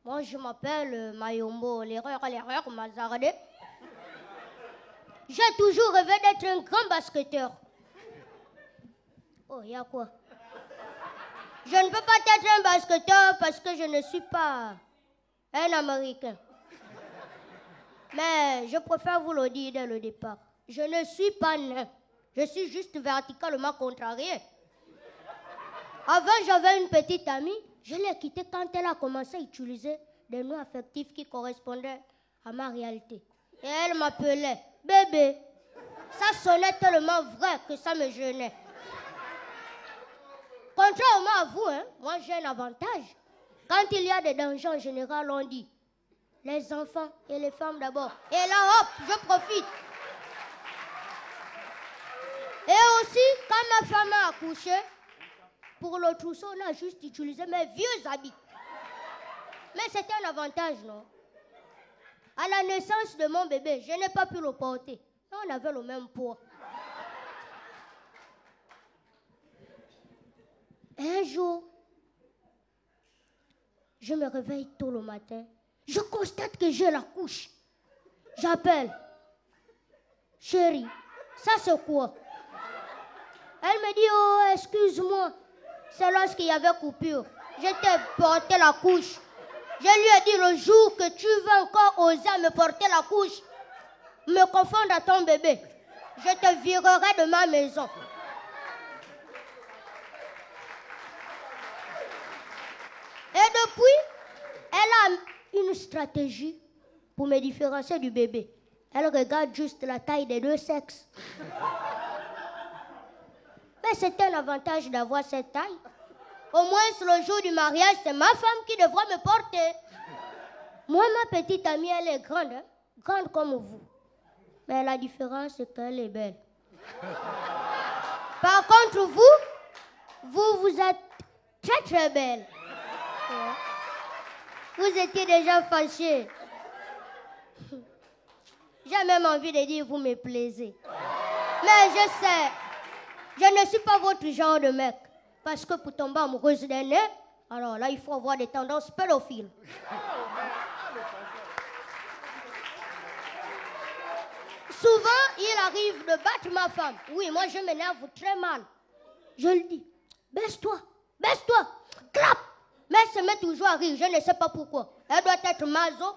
Moi, je m'appelle Mayombo, l'erreur Mazardé. J'ai toujours rêvé d'être un grand basketteur. Oh, il y a quoi? Je ne peux pas être un basketteur parce que je ne suis pas un Américain. Mais je préfère vous le dire dès le départ. Je ne suis pas nain. Je suis juste verticalement contrarié. Avant, j'avais une petite amie. Je l'ai quittée quand elle a commencé à utiliser des noms affectifs qui correspondaient à ma réalité. Et elle m'appelait bébé. Ça sonnait tellement vrai que ça me gênait. Contrairement à vous, moi j'ai un avantage. Quand il y a des dangers en général, on dit les enfants et les femmes d'abord. Et là, hop, je profite. Et aussi, quand ma femme a accouché, pour le trousseau, on a juste utilisé mes vieux habits. Mais c'était un avantage, non? À la naissance de mon bébé, je n'ai pas pu le porter. On avait le même poids. Un jour, je me réveille tôt le matin. Je constate que j'ai la couche. J'appelle. Chérie, ça c'est quoi? Elle me dit, oh, excuse-moi. C'est lorsqu'il y avait coupure. Je t'ai porté la couche. Je lui ai dit, le jour que tu vas encore oser me porter la couche, me confondre à ton bébé, je te virerai de ma maison. Et depuis, elle a une stratégie pour me différencier du bébé. Elle regarde juste la taille des deux sexes. Mais c'est un avantage d'avoir cette taille. Au moins, le jour du mariage, c'est ma femme qui devra me porter. Moi, ma petite amie, elle est grande, grande comme vous. Mais la différence, c'est qu'elle est belle. Par contre, vous êtes très, très belle. Vous étiez déjà fâchée. J'ai même envie de dire, vous me plaisez. Mais je sais, je ne suis pas votre genre de mec. Parce que pour tomber amoureuse d'un nain, alors là, il faut avoir des tendances pédophiles. Souvent, il arrive de battre ma femme. Oui, moi, je m'énerve très mal. Je lui dis, baisse-toi, clap. Mais elle se met toujours à rire, je ne sais pas pourquoi. Elle doit être maso.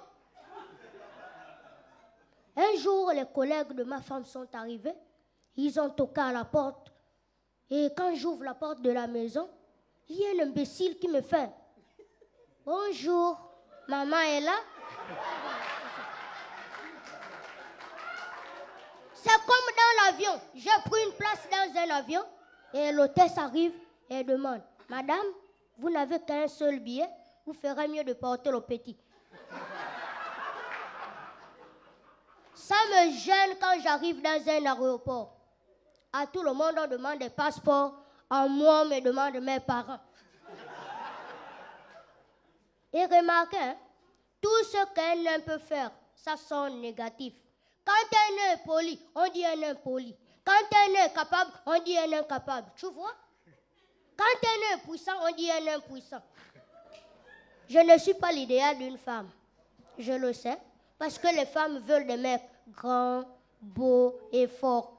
Un jour, les collègues de ma femme sont arrivés. Ils ont toqué à la porte. Et quand j'ouvre la porte de la maison, il y a un imbécile qui me fait « Bonjour, maman est là ?» C'est comme dans l'avion. J'ai pris une place dans un avion et l'hôtesse arrive et demande « Madame, vous n'avez qu'un seul billet, vous ferez mieux de porter le petit. » Ça me gêne quand j'arrive dans un aéroport. À tout le monde, on demande des passeports. À moi, on me demande mes parents. Et remarquez, tout ce qu'un nain peut faire, ça sonne négatif. Quand un nain est poli, on dit un nain poli. Quand un nain est capable, on dit un nain capable. Tu vois? Quand un nain est puissant, on dit un nain puissant. Je ne suis pas l'idéal d'une femme. Je le sais. Parce que les femmes veulent des mecs grands, beaux et forts.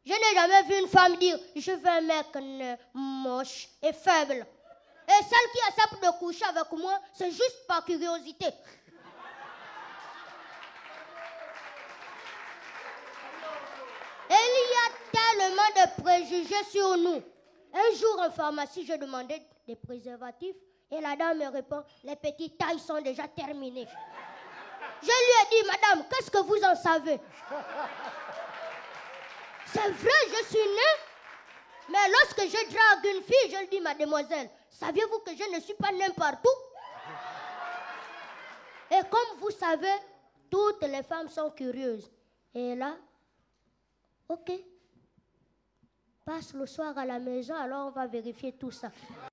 Je n'ai jamais vu une femme dire « Je veux un mec moche et faible ». Et celle qui accepte de coucher avec moi, c'est juste par curiosité. Et il y a tellement de préjugés sur nous. Un jour en pharmacie, je demandais des préservatifs et la dame me répond « Les petites tailles sont déjà terminées ». Je lui ai dit « Madame, qu'est-ce que vous en savez ?» C'est vrai, je suis née. Mais lorsque je drague une fille, je lui dis, mademoiselle, saviez-vous que je ne suis pas née partout? Et comme vous savez, toutes les femmes sont curieuses. Et là, ok, passe le soir à la maison, alors on va vérifier tout ça.